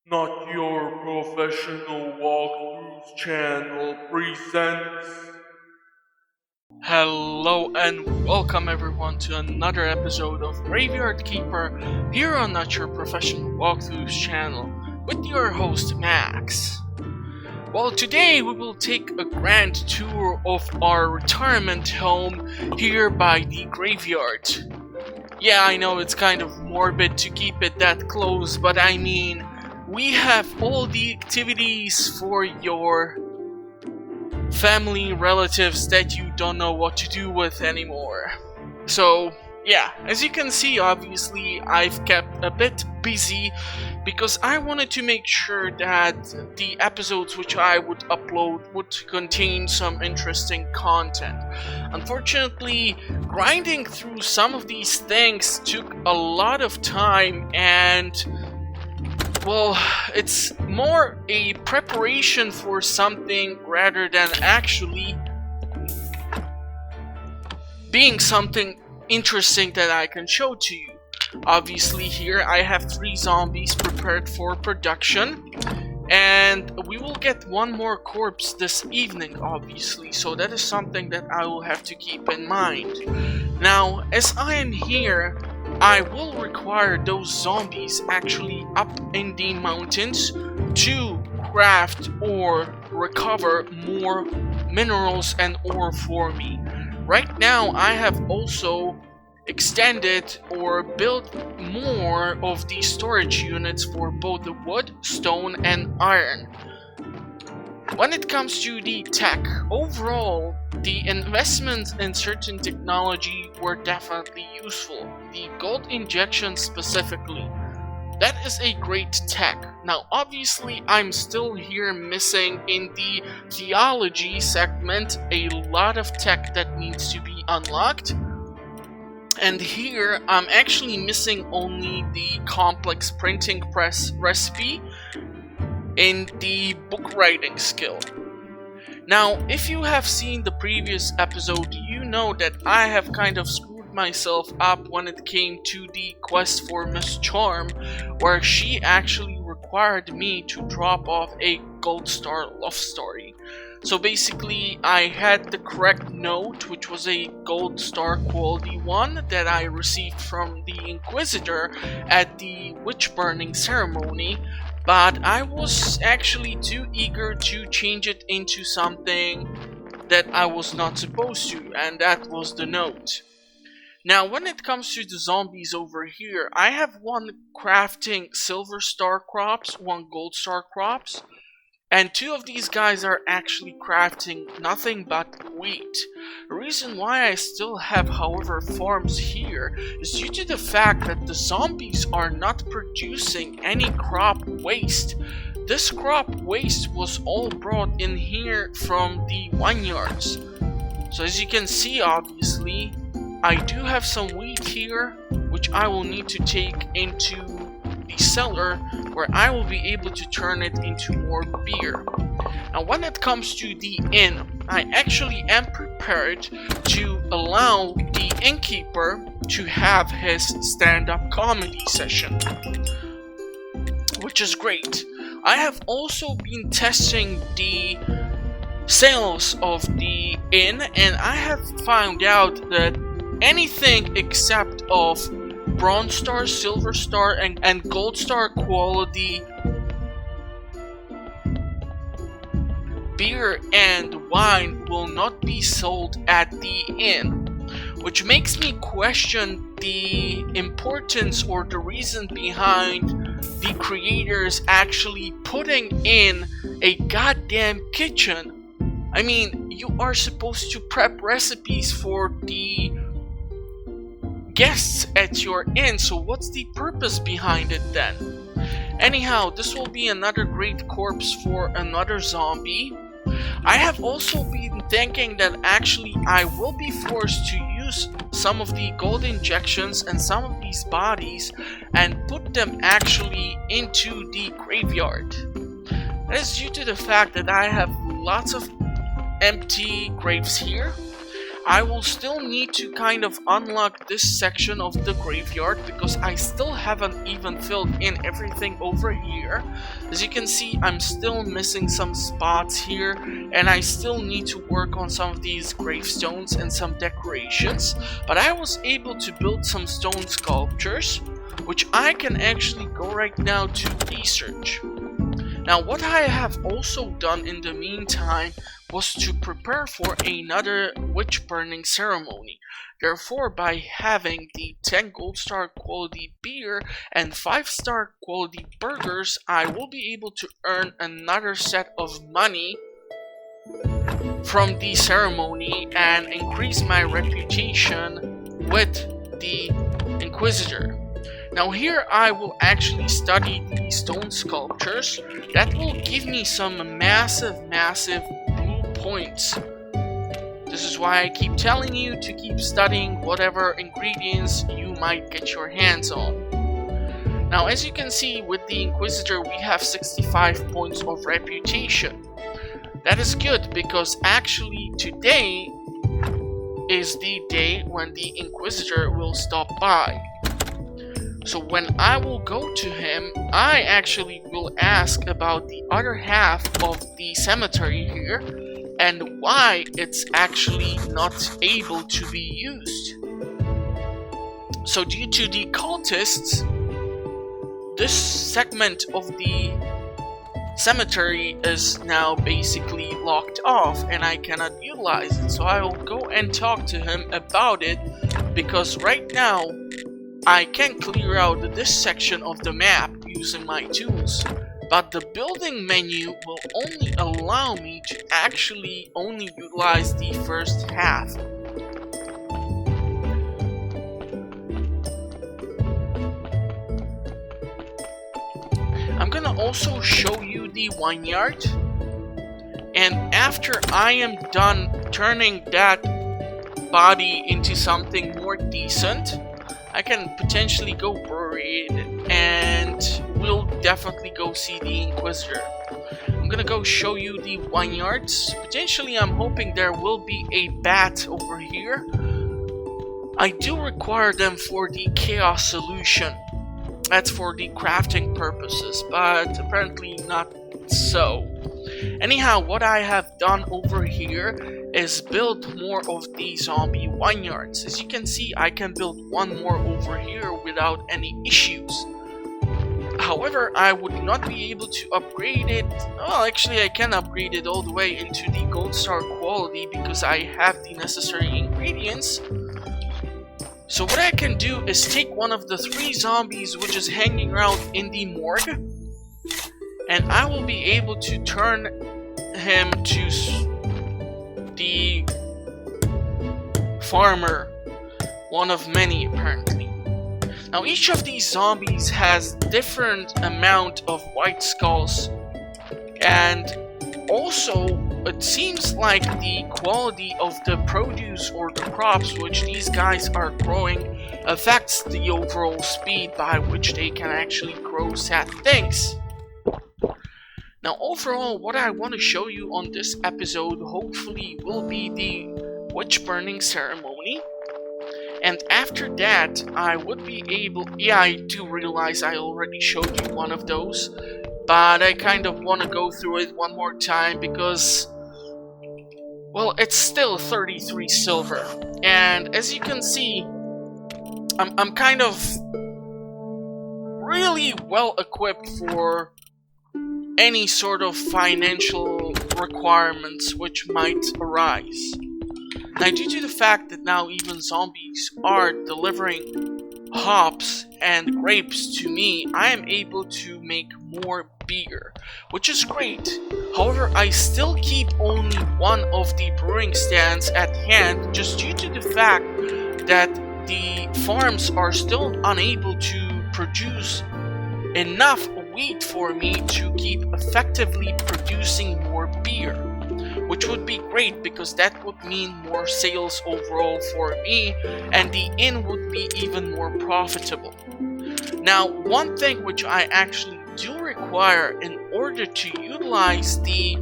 Not Your Professional Walkthroughs channel presents. Hello and welcome everyone to another episode of Graveyard Keeper here on Not Your Professional Walkthroughs channel with your host Max. Well, today we will take a grand tour of our retirement home here by the graveyard. Yeah, I know it's kind of morbid to keep it that close, but I mean, we have all the activities for your family relatives that you don't know what to do with anymore. So, yeah, as you can see, obviously, I've kept a bit busy because I wanted to make sure that the episodes which I would upload would contain some interesting content. Unfortunately, grinding through some of these things took a lot of time, and well, it's more a preparation for something rather than actually being something interesting that I can show to you. Obviously, here I have 3 zombies prepared for production, and we will get one more corpse this evening, obviously, so that is something that I will have to keep in mind. Now, as I am here, I will require those zombies actually up in the mountains to craft or recover more minerals and ore for me. Right now, I have also extended or built more of these storage units for both the wood, stone, and iron. When it comes to the tech, overall, the investments in certain technology were definitely useful. The gold injection specifically, that is a great tech. Now obviously I'm still here missing in the theology segment a lot of tech that needs to be unlocked. And here I'm actually missing only the complex printing press recipe in the book writing skill. Now, if you have seen the previous episode, you know that I have kind of screwed myself up when it came to the quest for Miss Charm, where she actually required me to drop off a gold star love story. So basically, I had the correct note, which was a gold star quality one that I received from the Inquisitor at the witch burning ceremony, but I was actually too eager to change it into something that I was not supposed to, and that was the note. Now, when it comes to the zombies over here, I have one crafting silver star crops, one gold star crops, and 2 of these guys are actually crafting nothing but wheat. The reason why I still have, however, farms here is due to the fact that the zombies are not producing any crop waste. This crop waste was all brought in here from the vineyards. So as you can see, obviously, I do have some wheat here, which I will need to take into the cellar, where I will be able to turn it into more beer. Now when it comes to the inn, I actually am prepared to allow the innkeeper to have his stand-up comedy session, which is great. I have also been testing the sales of the inn, and I have found out that anything except of bronze star, silver star, and gold star quality beer and wine will not be sold at the inn, which makes me question the importance or the reason behind the creators actually putting in a goddamn kitchen. I mean, you are supposed to prep recipes for the guests at your inn, so what's the purpose behind it then? Anyhow, this will be another great corpse for another zombie. I have also been thinking that actually I will be forced to use some of the gold injections and some of these bodies and put them actually into the graveyard. That is due to the fact that I have lots of empty graves here. I will still need to kind of unlock this section of the graveyard because I still haven't even filled in everything over here. As you can see, I'm still missing some spots here, and I still need to work on some of these gravestones and some decorations. But I was able to build some stone sculptures, which I can actually go right now to research. Now, what I have also done in the meantime was to prepare for another witch burning ceremony. Therefore, by having the 10 gold star quality beer and 5-star quality burgers, I will be able to earn another set of money from the ceremony and increase my reputation with the Inquisitor. Now here I will actually study the stone sculptures. That will give me some massive blue points. This is why I keep telling you to keep studying whatever ingredients you might get your hands on. Now as you can see, with the Inquisitor we have 65 points of reputation. That is good because actually today is the day when the Inquisitor will stop by. So when I will go to him, I actually will ask about the other half of the cemetery here and why it's actually not able to be used. So due to the cultists, this segment of the cemetery is now basically locked off and I cannot utilize it. So I will go and talk to him about it because right now I can clear out this section of the map using my tools, but the building menu will only allow me to actually only utilize the first half. I'm gonna also show you the vineyard, and after I am done turning that body into something more decent, I can potentially go bury it, and we'll definitely go see the Inquisitor. I'm gonna go show you the vineyards. Potentially I'm hoping there will be a bat over here. I do require them for the chaos solution. That's for the crafting purposes, but apparently not so. Anyhow, what I have done over here is build more of the zombie vineyards. As you can see, I can build one more over here without any issues. However, I would not be able to upgrade it. Well, actually I can upgrade it all the way into the gold star quality because I have the necessary ingredients. So what I can do is take one of the 3 zombies which is hanging around in the morgue, and I will be able to turn him to the farmer, one of many apparently. Now each of these zombies has different amount of white skulls, and also it seems like the quality of the produce or the crops which these guys are growing affects the overall speed by which they can actually grow sad things. Now overall, what I want to show you on this episode hopefully will be the witch burning ceremony. And after that, I would be able... Yeah, I do realize I already showed you one of those, but I kind of want to go through it one more time because, well, it's still 33 silver. And as you can see, I'm kind of really well equipped for any sort of financial requirements which might arise. Now, due to the fact that now even zombies are delivering hops and grapes to me, I am able to make more beer, which is great. However, I still keep only one of the brewing stands at hand just due to the fact that the farms are still unable to produce enough wheat for me to keep effectively producing more beer, which would be great because that would mean more sales overall for me and the inn would be even more profitable. Now, one thing which I actually do require in order to utilize the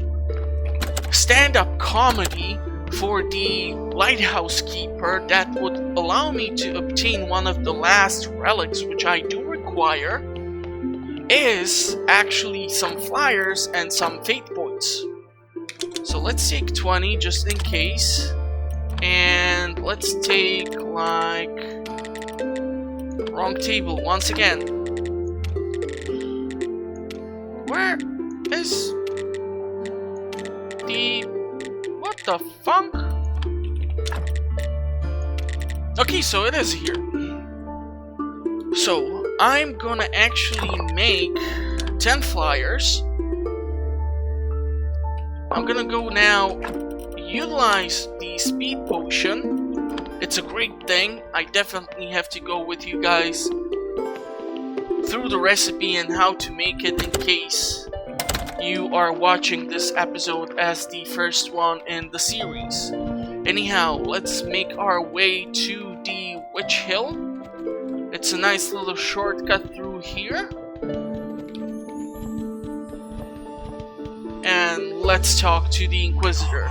stand-up comedy for the lighthouse keeper that would allow me to obtain one of the last relics, which I do require, is actually some flyers and some fate points. So let's take 20 just in case, and let's take like wrong table once again. Where is the what the funk? Okay, so it is here. So I'm gonna actually make 10 flyers. I'm gonna go now utilize the speed potion. It's a great thing. I definitely have to go with you guys through the recipe and how to make it in case you are watching this episode as the first one in the series. Anyhow, let's make our way to the Witch Hill. It's a nice little shortcut through here. And let's talk to the Inquisitor.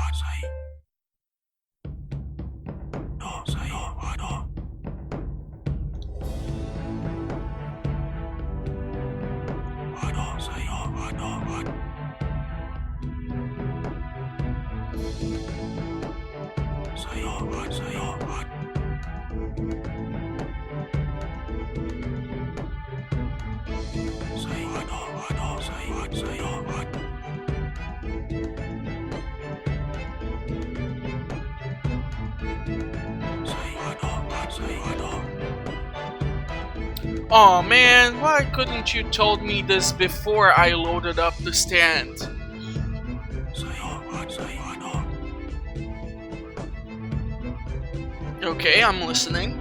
Aw man, why couldn't you told me this before I loaded up the stand? Okay, I'm listening.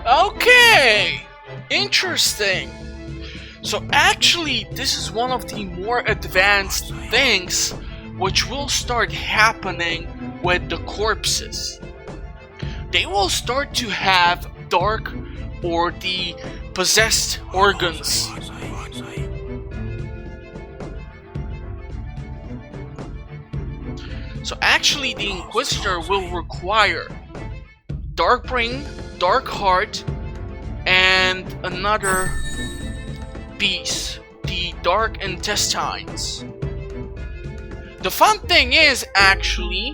Okay, interesting. So actually, this is one of the more advanced things which will start happening with the corpses. They will start to have dark or the possessed organs. So actually, the Inquisitor will require Dark Brain, Dark Heart, and another piece, the Dark Intestines. The fun thing is actually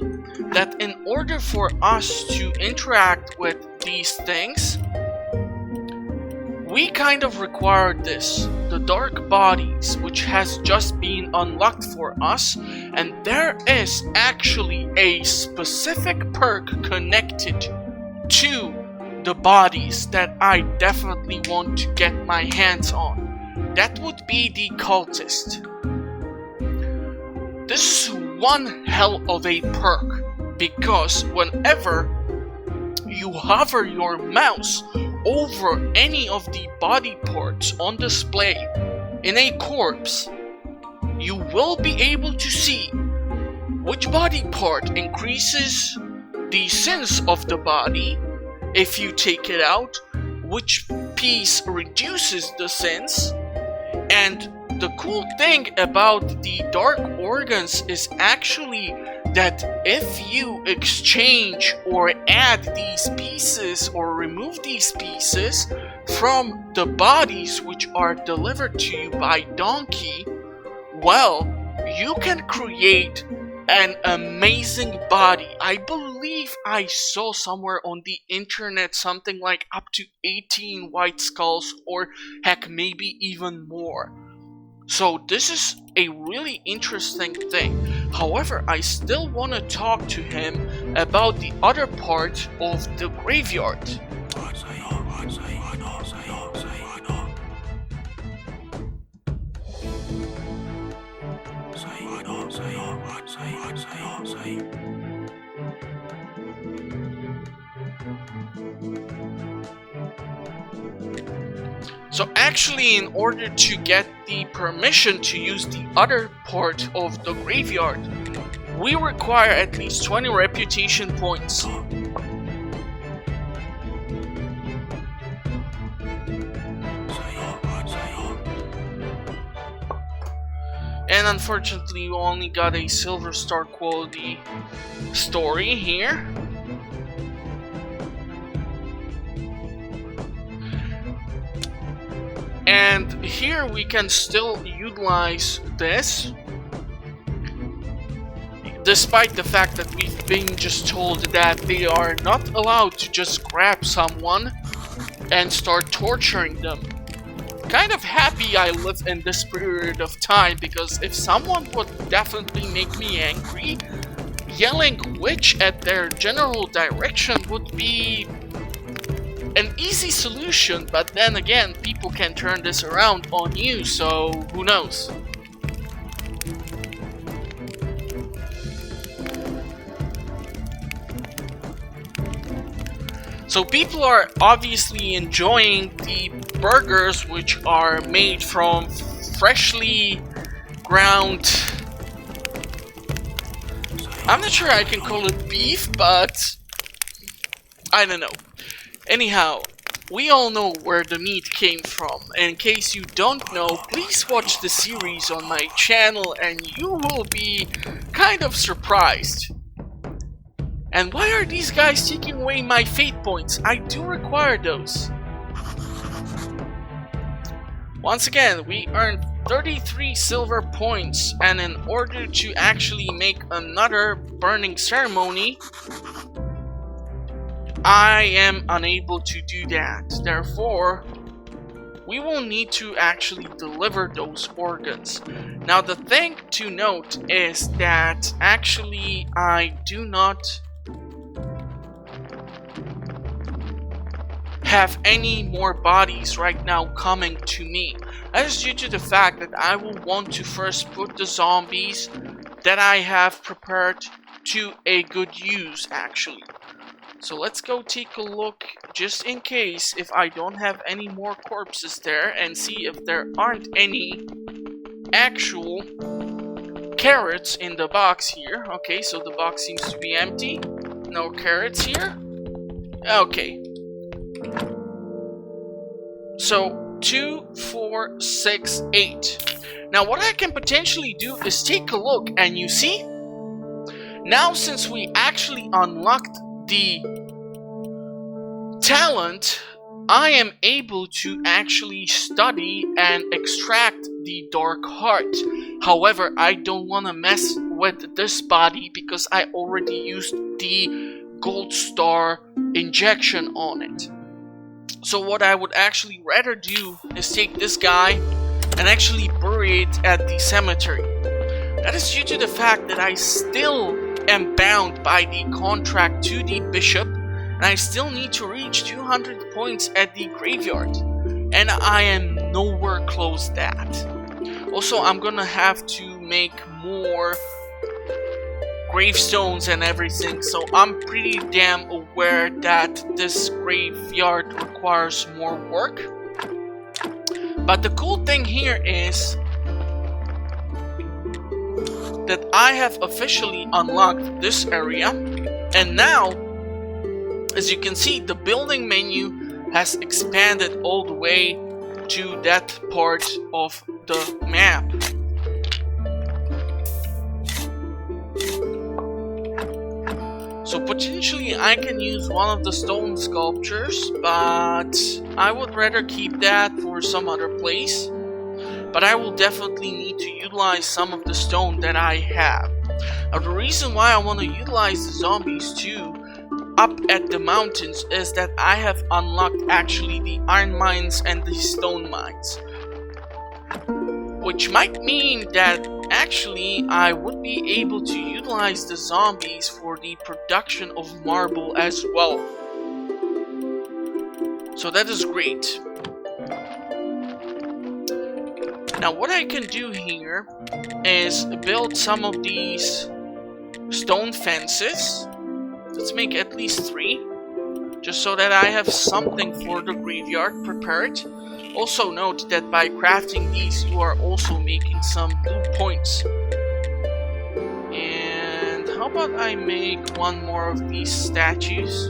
that in order for us to interact with these things, we kind of require this, the Dark Bodies, which has just been unlocked for us, and there is actually a specific perk connected to the bodies that I definitely want to get my hands on. That would be the Cultist. This is one hell of a perk, because whenever you hover your mouse over any of the body parts on display in a corpse, you will be able to see which body part increases the sins of the body if you take it out, which piece reduces the sins, and the cool thing about the dark organs is actually that if you exchange or add these pieces or remove these pieces from the bodies which are delivered to you by Donkey, well, you can create an amazing body. I believe I saw somewhere on the internet something like up to 18 white skulls, or heck, maybe even more. So this is a really interesting thing. However, I still want to talk to him about the other part of the graveyard. So actually, in order to get the permission to use the other part of the graveyard, we require at least 20 reputation points. And unfortunately, we only got a silver star quality story here. And here we can still utilize this, despite the fact that we've been just told that they are not allowed to just grab someone and start torturing them. Kind of happy I live in this period of time, because if someone would definitely make me angry, yelling witch at their general direction would be an easy solution, but then again, people can turn this around on you, so who knows? So people are obviously enjoying the burgers, which are made from freshly ground... I'm not sure I can call it beef, but I don't know. Anyhow, we all know where the meat came from. In case you don't know, please watch the series on my channel and you will be kind of surprised. And why are these guys taking away my fate points? I do require those. Once again, we earned 33 silver points, and in order to actually make another burning ceremony, I am unable to do that. Therefore, we will need to actually deliver those organs. Now, the thing to note is that actually I do not have any more bodies right now coming to me. That is due to the fact that I will want to first put the zombies that I have prepared to a good use, actually. So let's go take a look, just in case, if I don't have any more corpses there, and see if there aren't any actual carrots in the box here. Okay, so the box seems to be empty. No carrots here. Okay. So 2, 4, 6, 8. Now what I can potentially do is take a look, and you see? Now since we actually unlocked the talent, I am able to actually study and extract the Dark Heart. However, I don't want to mess with this body because I already used the Gold Star injection on it. So what I would actually rather do is take this guy and actually bury it at the cemetery. That is due to the fact that I still am bound by the contract to the bishop, and I still need to reach 200 points at the graveyard, and I am nowhere close that. Also, I'm gonna have to make more gravestones and everything, so I'm pretty damn aware that this graveyard requires more work. But the cool thing here is that I have officially unlocked this area, and now, as you can see, the building menu has expanded all the way to that part of the map. So potentially I can use one of the stone sculptures, but I would rather keep that for some other place. But I will definitely need to utilize some of the stone that I have. Now the reason why I want to utilize the zombies too up at the mountains is that I have unlocked actually the iron mines and the stone mines. which might mean that actually I would be able to utilize the zombies for the production of marble as well. So that is great. Now what I can do here is build some of these stone fences. Let's make at least 3, just so that I have something for the graveyard prepared. Also note that by crafting these, you are also making some blue points. And how about I make 1 more of these statues?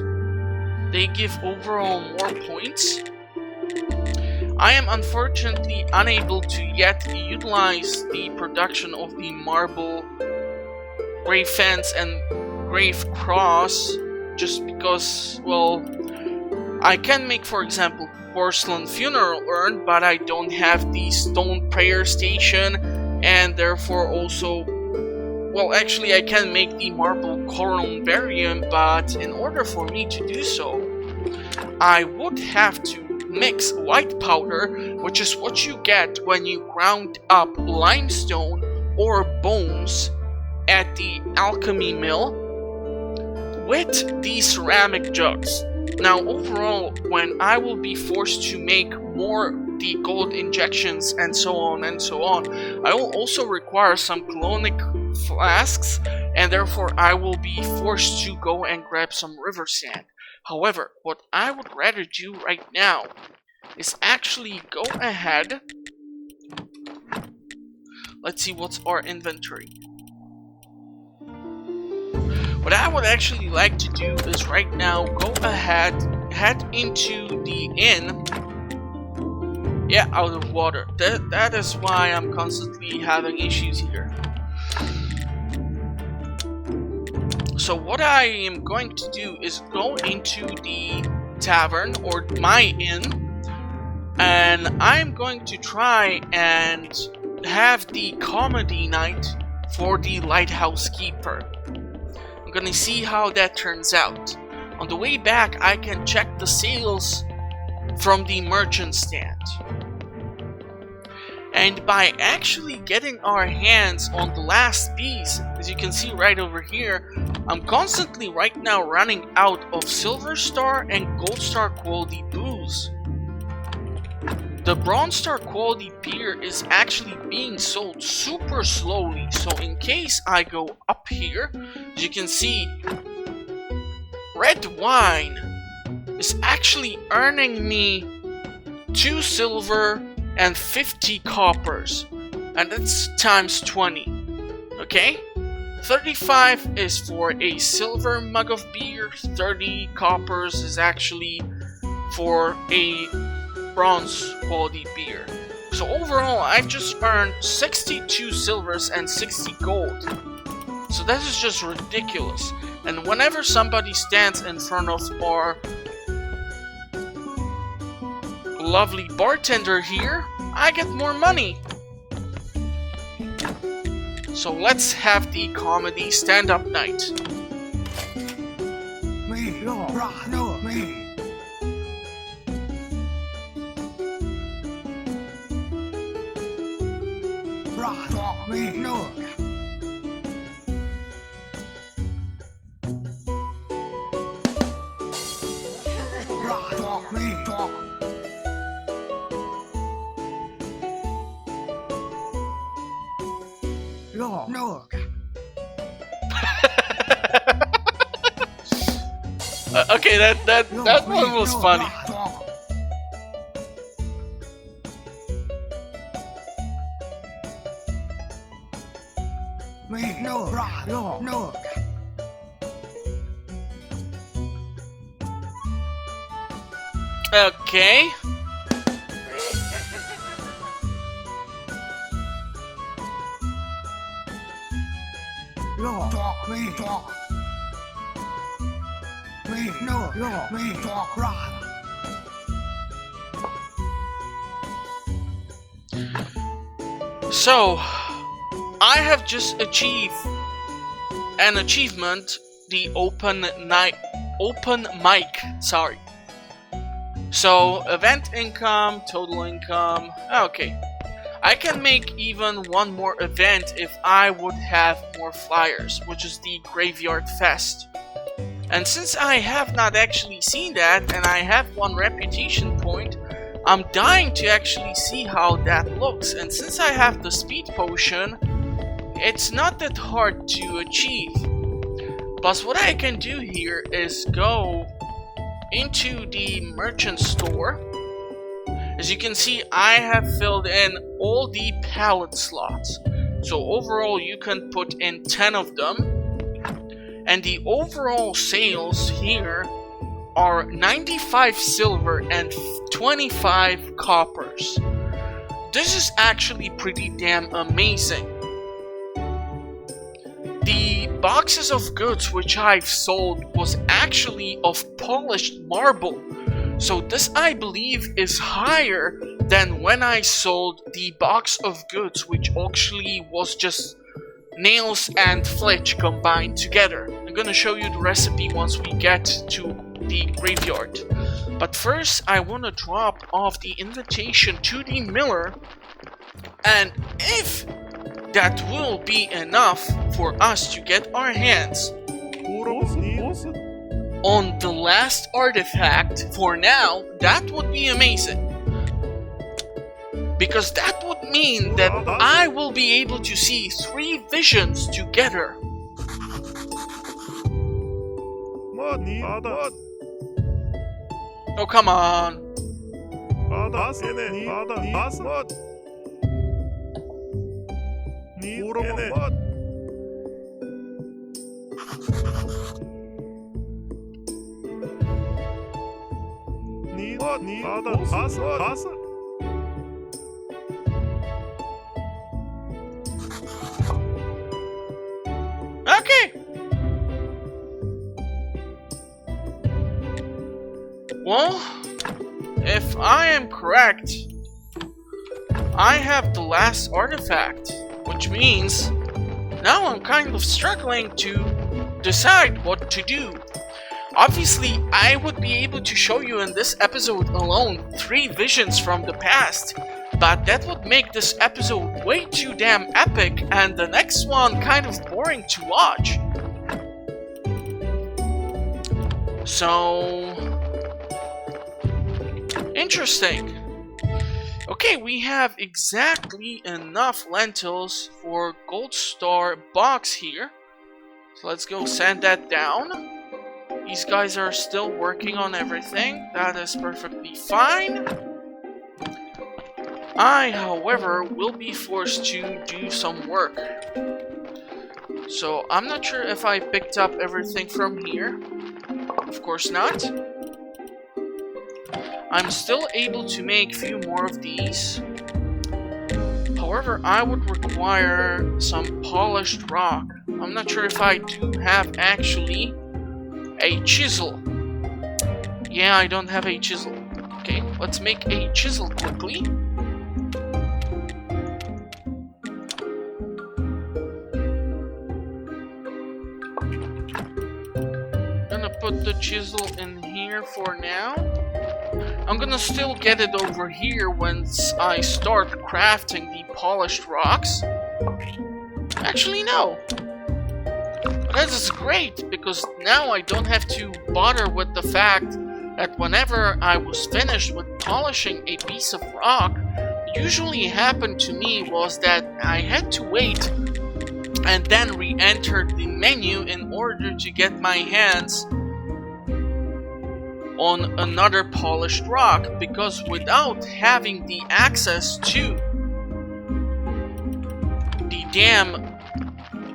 They give overall more points. I am unfortunately unable to yet utilize the production of the marble grave fence and grave cross, just because, well, I can make, for example, porcelain funeral urn, but I don't have the stone prayer station, and therefore also, well, actually I can make the marble columbarium, but in order for me to do so, I would have to mix white powder, which is what you get when you ground up limestone or bones at the alchemy mill, with these ceramic jugs. Now overall, when I will be forced to make more the gold injections and so on, I will also require some colonic flasks, and therefore I will be forced to go and grab some river sand. However, what I would rather do right now is actually go ahead. Let's see what's our inventory. What I would actually like to do is right now go ahead, head into the inn. Yeah, out of water. That is why I'm constantly having issues here. So what I am going to do is go into the tavern, or my inn, and I'm going to try and have the comedy night for the lighthouse keeper. I'm gonna see how that turns out. On the way back, I can check the sales from the merchant stand. And by actually getting our hands on the last piece, as you can see right over here, I'm constantly right now running out of Silver Star and Gold Star quality booze. The Bronze Star quality beer is actually being sold super slowly, so in case I go up here, as you can see, red wine is actually earning me 2 silver and 50 coppers, and that's times 20. Okay? 35 is for a silver mug of beer, 30 coppers is actually for a bronze quality beer. So overall, I've just earned 62 silvers and 60 gold. So that is just ridiculous. And whenever somebody stands in front of our lovely bartender here, I get more money. So let's have the comedy stand-up night. Okay, that one was funny. Okay. So, I have just achieved an achievement, the open mic, sorry. So, event income, total income, okay. I can make even one more event if I would have more flyers, which is the Graveyard Fest. And since I have not actually seen that, and I have one reputation point, I'm dying to actually see how that looks. And since I have the speed potion, it's not that hard to achieve. Plus, what I can do here is go into the merchant store. As you can see, I have filled in all the pallet slots. So overall, you can put in 10 of them. And the overall sales here are 95 silver and 25 coppers. This is actually pretty damn amazing. The boxes of goods which I've sold was actually of polished marble. So this, I believe, is higher than when I sold the box of goods, which actually was just nails and flitch combined together. I'm gonna show you the recipe once we get to the graveyard. But first, I wanna drop off the invitation to the miller, and if that will be enough for us to get our hands on the last artifact for now, that would be amazing. Because that would mean that I will be able to see 3 visions together. Oh, come on. Okay. Well, if I am correct, I have the last artifact, which means now I'm kind of struggling to decide what to do. Obviously, I would be able to show you in this episode alone 3 visions from the past, but that would make this episode way too damn epic and the next one kind of boring to watch. So, interesting. Okay, we have exactly enough lentils for gold star box here. So let's go send that down. These guys are still working on everything. That is perfectly fine. I, however, will be forced to do some work. So I'm not sure if I picked up everything from here. Of course not. I'm still able to make a few more of these. However, I would require some polished rock. I'm not sure if I do have actually a chisel. Yeah, I don't have a chisel. Okay, let's make a chisel quickly. Gonna put the chisel in here for now. I'm gonna still get it over here once I start crafting the polished rocks. Actually, no. That is great, because now I don't have to bother with the fact that whenever I was finished with polishing a piece of rock, what usually happened to me was that I had to wait and then re-enter the menu in order to get my hands on another polished rock, because without having the access to the damn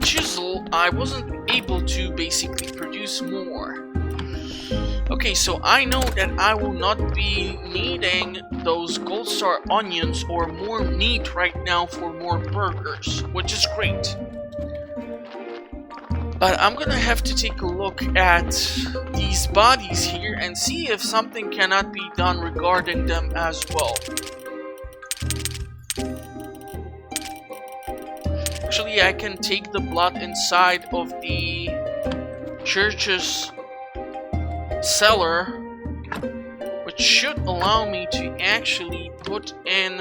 chisel, I wasn't able to basically produce more. Okay, so I know that I will not be needing those gold star onions or more meat right now for more burgers, which is great. But I'm gonna have to take a look at these bodies here and see if something cannot be done regarding them as well. Actually, I can take the blood inside of the church's cellar, which should allow me to actually put in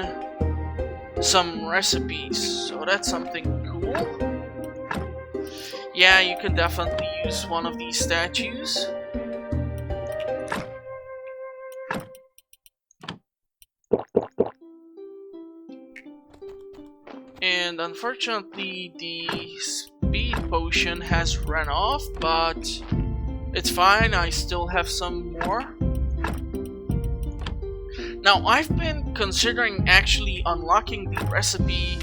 some recipes, so that's something cool. Yeah, you can definitely use one of these statues. And unfortunately the speed potion has run off, but it's fine, I still have some more. Now I've been considering actually unlocking the recipe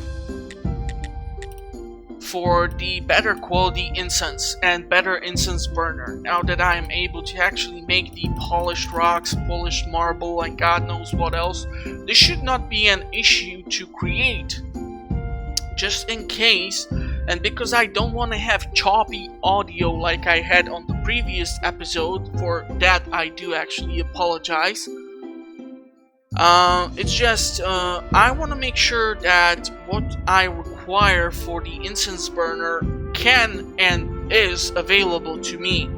for the better quality incense and better incense burner, now that I am able to actually make the polished rocks, polished marble, and God knows what else. This should not be an issue to create. Just in case, and because I don't want to have choppy audio like I had on the previous episode, for that I do actually apologize. It's just, I want to make sure that what I require for the incense burner can and is available to me.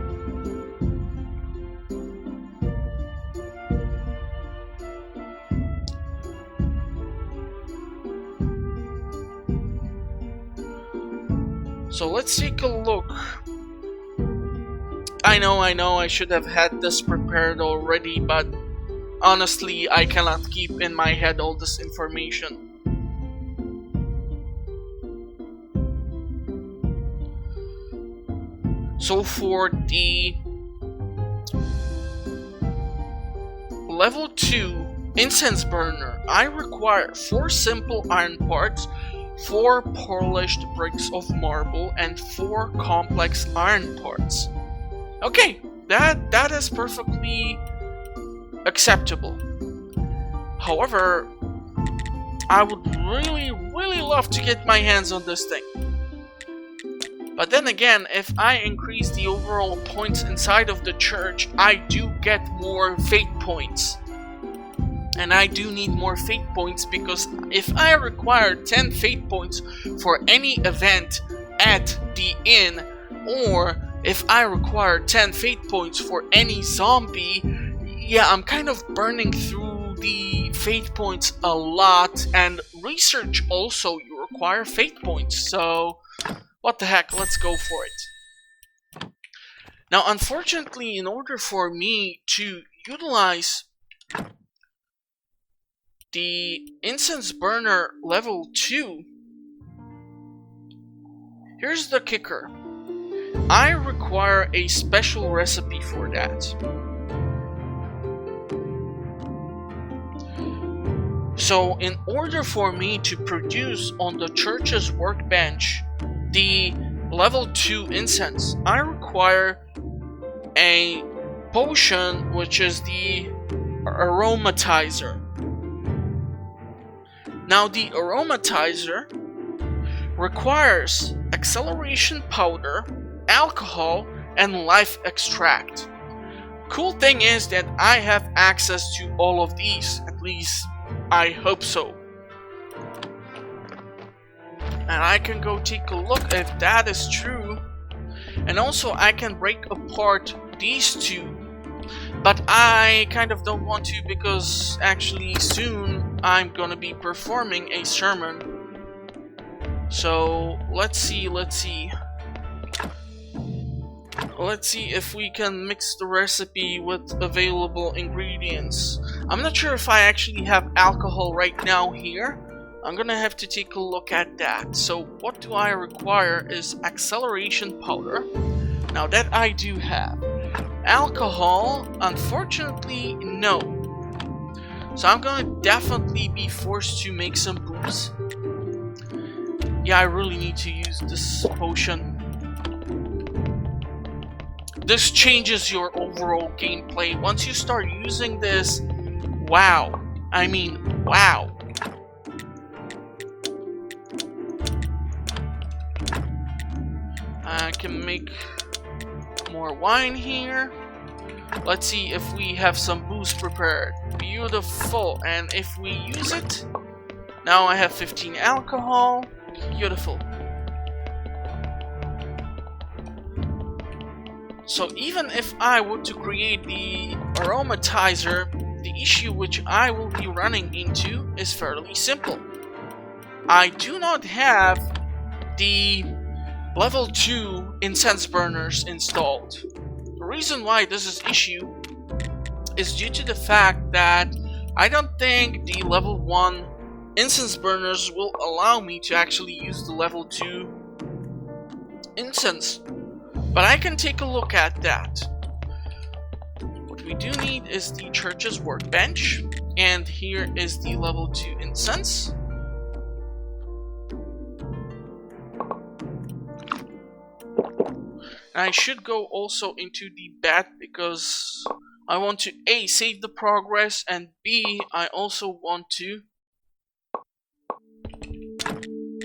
So let's take a look. I know, I should have had this prepared already, but honestly, I cannot keep in my head all this information. So for the level 2 incense burner, I require 4 simple iron parts, 4 polished bricks of marble, and 4 complex iron parts. Okay, that is perfectly acceptable. However, I would really love to get my hands on this thing. But then again, if I increase the overall points inside of the church, I do get more fate points. And I do need more fate points, because if I require 10 fate points for any event at the inn, or if I require 10 fate points for any zombie, yeah, I'm kind of burning through the fate points a lot. And research also, you require fate points, so what the heck, let's go for it. Now unfortunately, in order for me to utilize the incense burner level 2, here's the kicker. I require a special recipe for that. So in order for me to produce on the church's workbench the level 2 incense, I require a potion, which is the aromatizer. Now the aromatizer requires acceleration powder, alcohol, and life extract. Cool thing is that I have access to all of these, at least I hope so. And I can go take a look if that is true. And also I can break apart these two. But I kind of don't want to, because actually soon I'm gonna be performing a sermon. So let's see if we can mix the recipe with available ingredients. I'm not sure if I actually have alcohol right now here. I'm gonna have to take a look at that. So what do I require is acceleration powder. Now that I do have. Alcohol, unfortunately, no. So I'm gonna definitely be forced to make some booze. Yeah, I really need to use this potion. This changes your overall gameplay. Once you start using this, wow. I mean, wow. I can make more wine here. Let's see if we have some booze prepared. Beautiful. And if we use it, now I have 15 alcohol. Beautiful. So even if I were to create the aromatizer, the issue which I will be running into is fairly simple. I do not have the level 2 incense burners installed. The reason why this is issue is due to the fact that I don't think the level 1 incense burners will allow me to actually use the level 2 incense. But I can take a look at that. What we do need is the church's workbench, and here is the level 2 incense. And I should go also into the bat because I want to A, save the progress, and B, I also want to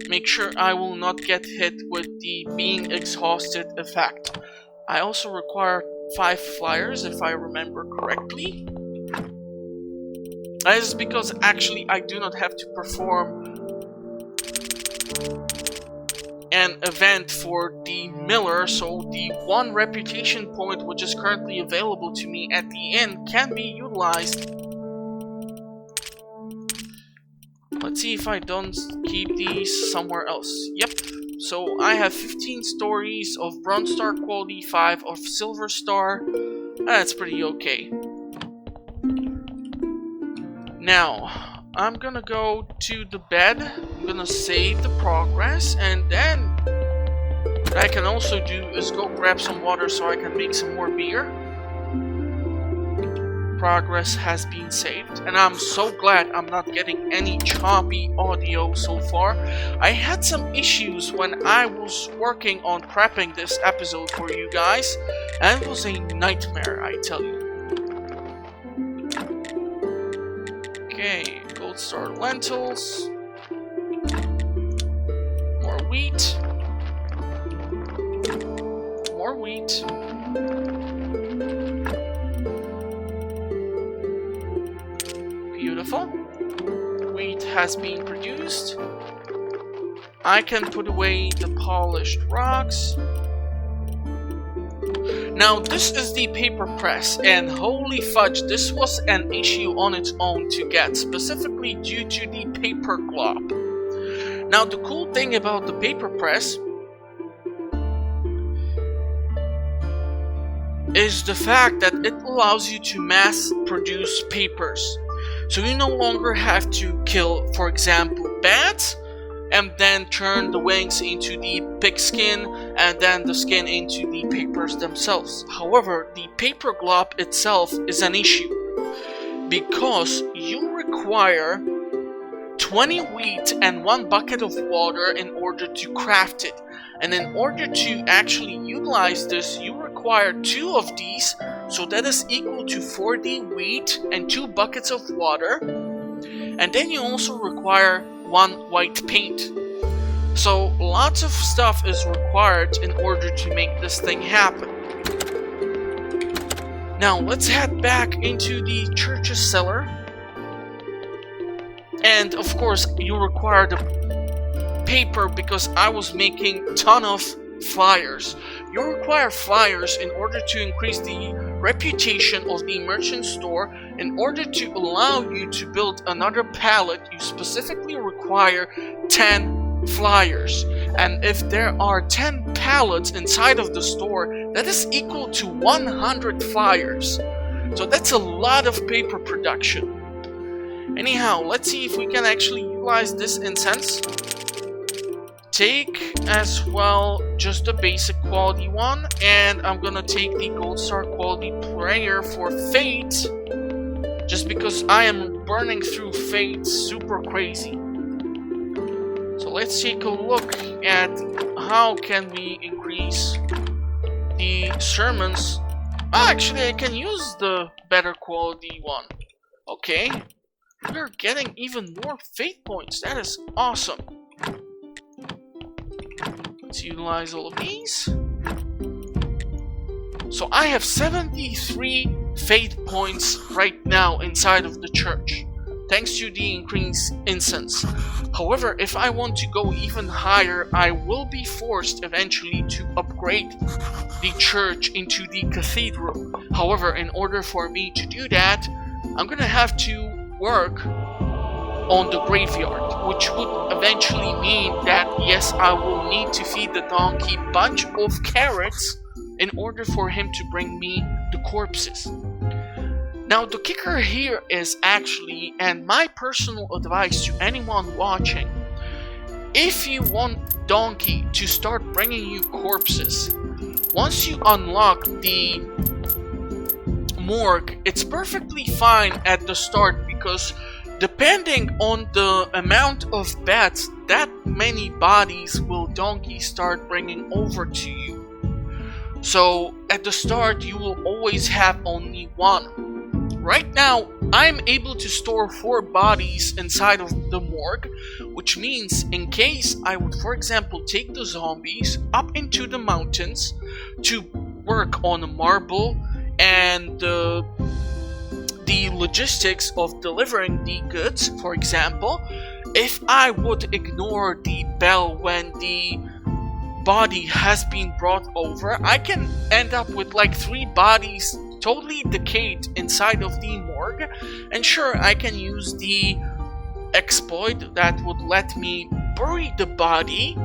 make sure I will not get hit with the being exhausted effect. I also require 5 flyers if I remember correctly. That is because actually I do not have to perform an event for the miller, so the 1 reputation point which is currently available to me at the end can be utilized. Let's see if I don't keep these somewhere else. Yep. So I have 15 stories of Bronze Star quality, 5 of Silver Star. That's pretty okay. Now, I'm gonna go to the bed. I'm gonna save the progress, and then what I can also do is go grab some water so I can make some more beer. Progress has been saved, and I'm so glad I'm not getting any choppy audio so far. I had some issues when I was working on prepping this episode for you guys, and it was a nightmare, I tell you. Okay, Gold Star lentils, more wheat, more wheat. Beautiful. Wheat has been produced. I can put away the polished rocks. Now this is the paper press, and holy fudge, this was an issue on its own to get, specifically due to the paper glop. Now the cool thing about the paper press is the fact that it allows you to mass produce papers. So you no longer have to kill, for example, bats, and then turn the wings into the pig skin, and then the skin into the papers themselves. However, the paper glop itself is an issue, because you require 20 wheat and 1 bucket of water in order to craft it. And in order to actually utilize this, you require 2 of these, so that is equal to 40 wheat and 2 buckets of water. And then you also require 1 white paint. So lots of stuff is required in order to make this thing happen. Now let's head back into the church's cellar. And of course you require the paper because I was making a ton of flyers. You require flyers in order to increase the reputation of the merchant store. In order to allow you to build another pallet, you specifically require 10 flyers. And if there are 10 pallets inside of the store, that is equal to 100 flyers. So that's a lot of paper production. Anyhow, let's see if we can actually utilize this incense. Take as well just the basic quality one, and I'm gonna take the Gold Star quality prayer for fate, just because I am burning through fate super crazy. So let's take a look at how can we increase the sermons. Oh, actually I can use the better quality one. Okay, we're getting even more fate points. That is awesome. Let's utilize all of these. So I have 73 fate points right now inside of the church, thanks to the increased incense. However, if I want to go even higher, I will be forced eventually to upgrade the church into the cathedral. However, in order for me to do that, I'm gonna have to work on the graveyard, which would eventually mean that yes, I will need to feed the donkey a bunch of carrots in order for him to bring me the corpses. Now the kicker here is actually, and my personal advice to anyone watching, if you want Donkey to start bringing you corpses, once you unlock the morgue, it's perfectly fine at the start, because depending on the amount of beds, that many bodies will Donkey start bringing over to you. So at the start you will always have only one. Right now I'm able to store 4 bodies inside of the morgue, which means in case I would, for example, take the zombies up into the mountains to work on a marble and the logistics of delivering the goods, for example, if I would ignore the bell when the body has been brought over, I can end up with like 3 bodies totally decayed inside of the morgue, and sure, I can use the exploit that would let me bury the body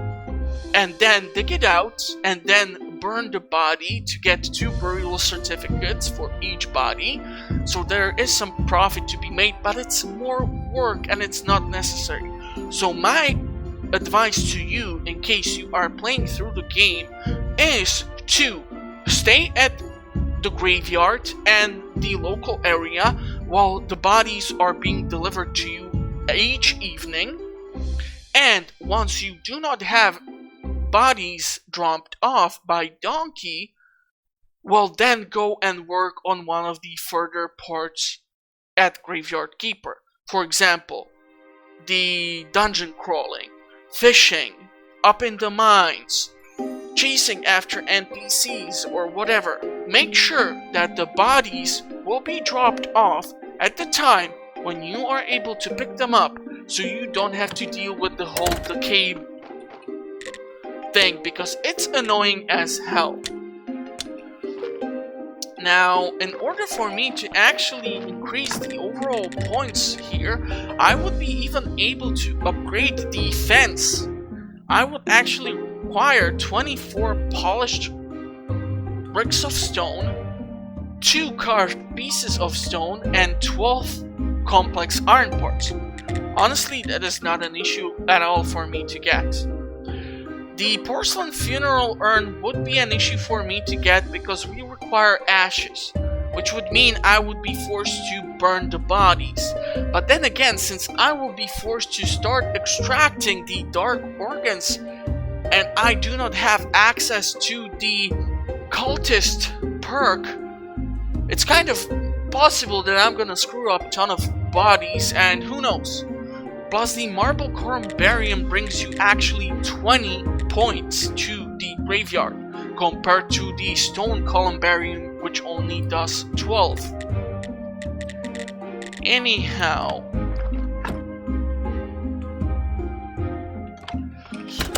and then dig it out and then burn the body to get 2 burial certificates for each body. So there is some profit to be made, but it's more work and it's not necessary. So my advice to you, in case you are playing through the game, is to stay at the graveyard and the local area while the bodies are being delivered to you each evening, and once you do not have bodies dropped off by Donkey, well then go and work on one of the further parts at Graveyard Keeper. For example, the dungeon crawling, fishing, up in the mines, chasing after NPCs or whatever. Make sure that the bodies will be dropped off at the time when you are able to pick them up, so you don't have to deal with the whole decay thing, because it's annoying as hell. Now, in order for me to actually increase the overall points here, I would be even able to upgrade the fence. I would actually require 24 polished bricks of stone, 2 carved pieces of stone, and 12 complex iron parts. Honestly, that is not an issue at all for me to get. The porcelain funeral urn would be an issue for me to get because we require ashes, which would mean I would be forced to burn the bodies. But then again, since I will be forced to start extracting the dark organs and I do not have access to the cultist perk, it's kind of possible that I'm gonna screw up a ton of bodies, and who knows. Plus, the marble columbarium brings you actually 20 points to the graveyard compared to the stone columbarium, which only does 12. Anyhow,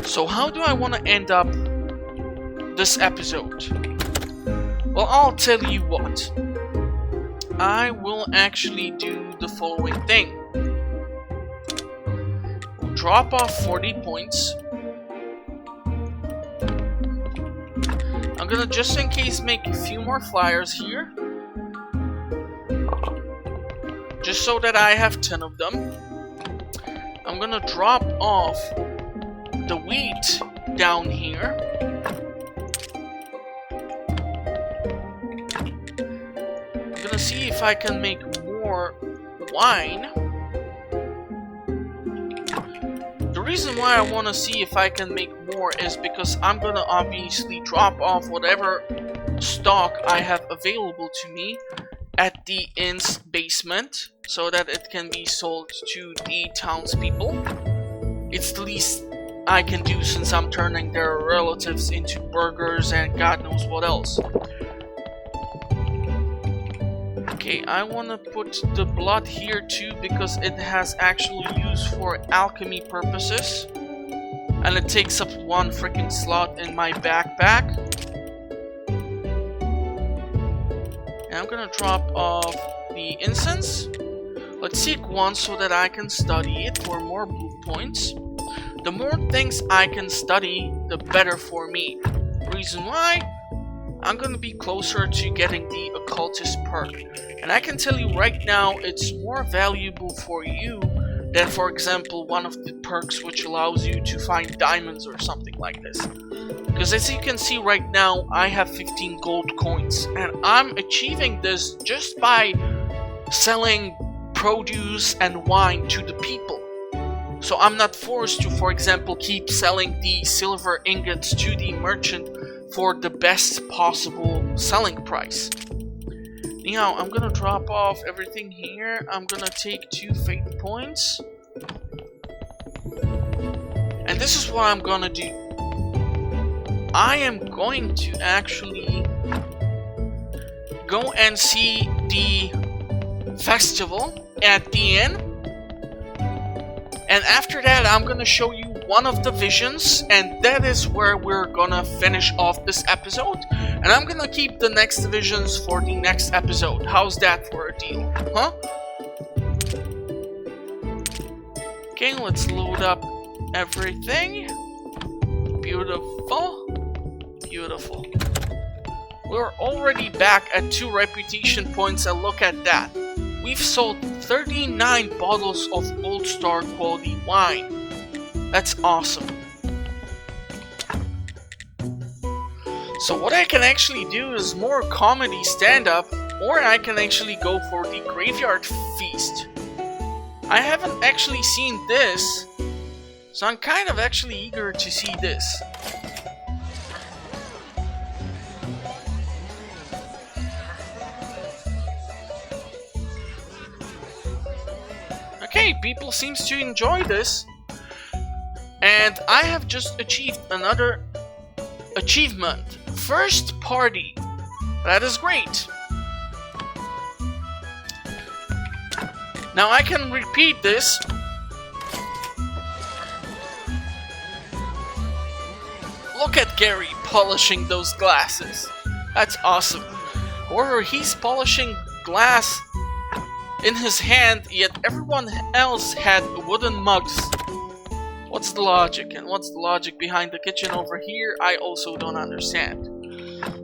so how do I want to end up this episode? Well, I'll tell you what. I will actually do the following thing. We'll drop off 40 points. I'm gonna, just in case, make a few more flyers here. Just so that I have 10 of them. I'm gonna drop off the wheat down here. I'm gonna see if I can make more wine. The reason why I want to see if I can make more is because I'm gonna obviously drop off whatever stock I have available to me at the inn's basement so that it can be sold to the townspeople. It's the least I can do since I'm turning their relatives into burgers and God knows what else. Okay, I want to put the blood here too because it has actual use for alchemy purposes. And it takes up 1 freaking slot in my backpack. And I'm gonna drop off the incense. Let's seek one so that I can study it for more blue points. The more things I can study, the better for me. Reason why? I'm gonna be closer to getting the occultist perk. And I can tell you right now, it's more valuable for you than, for example, one of the perks which allows you to find diamonds or something like this. Because as you can see right now, I have 15 gold coins. And I'm achieving this just by selling produce and wine to the people. So I'm not forced to, for example, keep selling the silver ingots to the merchant for the best possible selling price. Anyhow, I'm gonna drop off everything here. I'm gonna take 2 fate points. And this is what I'm gonna do. I am going to actually go and see the festival at the inn. And after that, I'm gonna show you one of the visions, and that is where we're gonna finish off this episode. And I'm gonna keep the next visions for the next episode. How's that for a deal, huh? Okay, let's load up everything. Beautiful. Beautiful. We're already back at 2 reputation points, and look at that. We've sold 39 bottles of Gold Star quality wine. That's awesome. So what I can actually do is more comedy stand-up, or I can actually go for the Graveyard Feast. I haven't actually seen this, so I'm kind of actually eager to see this. Okay, people seems to enjoy this. And I have just achieved another achievement. First party. That is great. Now I can repeat this. Look at Gary polishing those glasses. That's awesome. Or he's polishing glass in his hand, yet everyone else had wooden mugs. What's the logic? And what's the logic behind the kitchen over here? I also don't understand.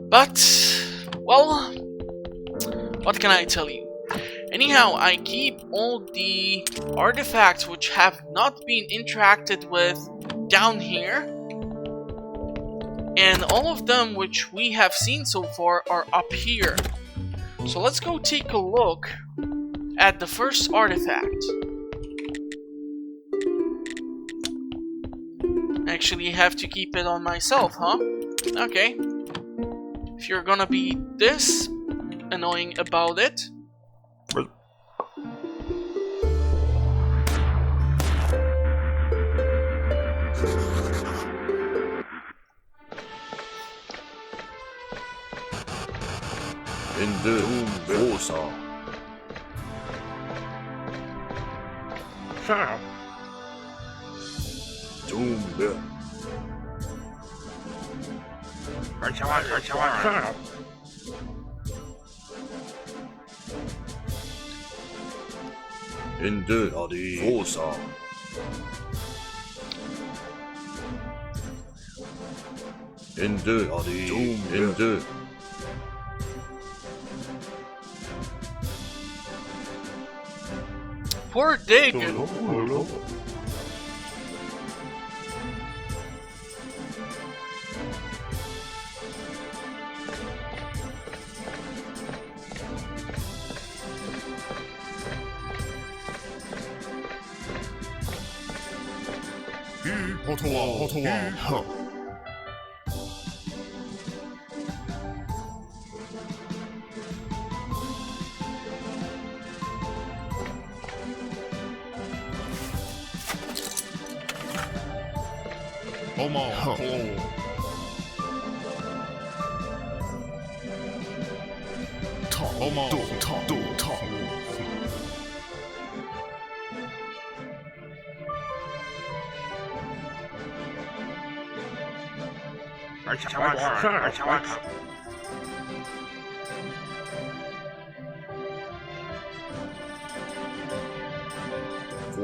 But, well, what can I tell you? Anyhow, I keep all the artifacts which have not been interacted with down here. And all of them which we have seen so far are up here. So let's go take a look at the first artifact. Actually have to keep it on myself, huh? Okay. If you're gonna be this annoying about it. In the Warsaw. Doombe. In the Warsaw. In the Doombe. In the Poor Dagon.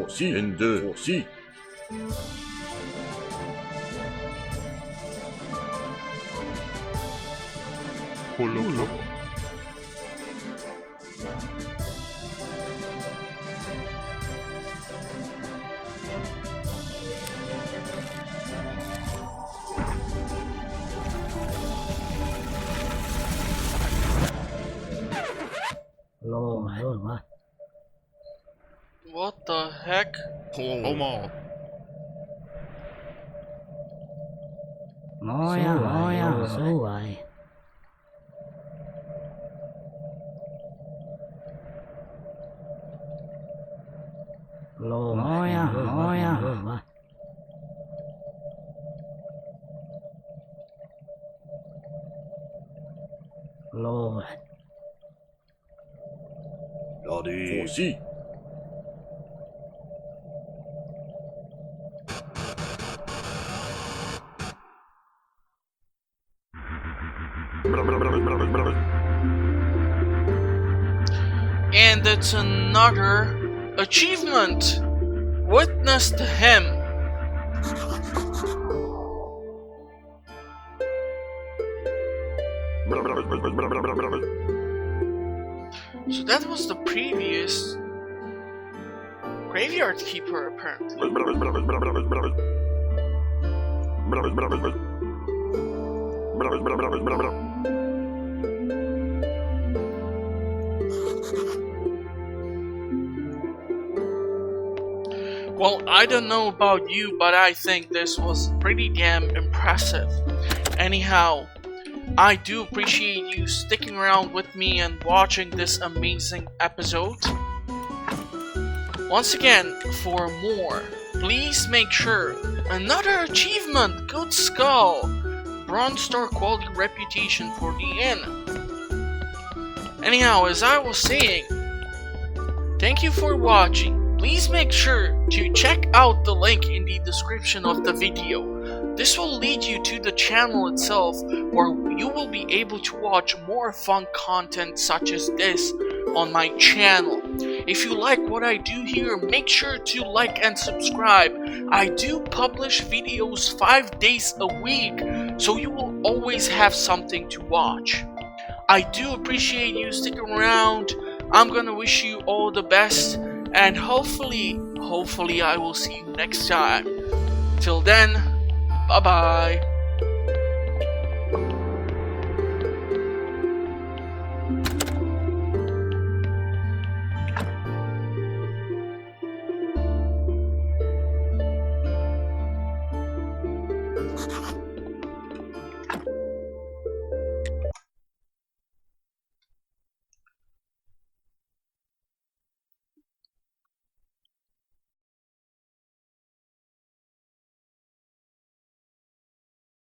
4C N2 4C 홀로 What the heck? 어머 뭐야, 수와이. 뭐야. Ready 4C And it's another achievement. Witness to him. So that was the previous graveyard keeper, apparently. Well, I don't know about you, but I think this was pretty damn impressive. Anyhow, I do appreciate you sticking around with me and watching this amazing episode. Once again, for more, please make sure another achievement, Good Skull, Bronze Star quality reputation for the inn. Anyhow, as I was saying, thank you for watching. Please make sure to check out the link in the description of the video. This will lead you to the channel itself, where you will be able to watch more fun content such as this on my channel. If you like what I do here, make sure to like and subscribe. I do publish videos 5 days a week, so you will always have something to watch. I do appreciate you sticking around. I'm gonna wish you all the best, and hopefully I will see you next time. Till then, bye bye.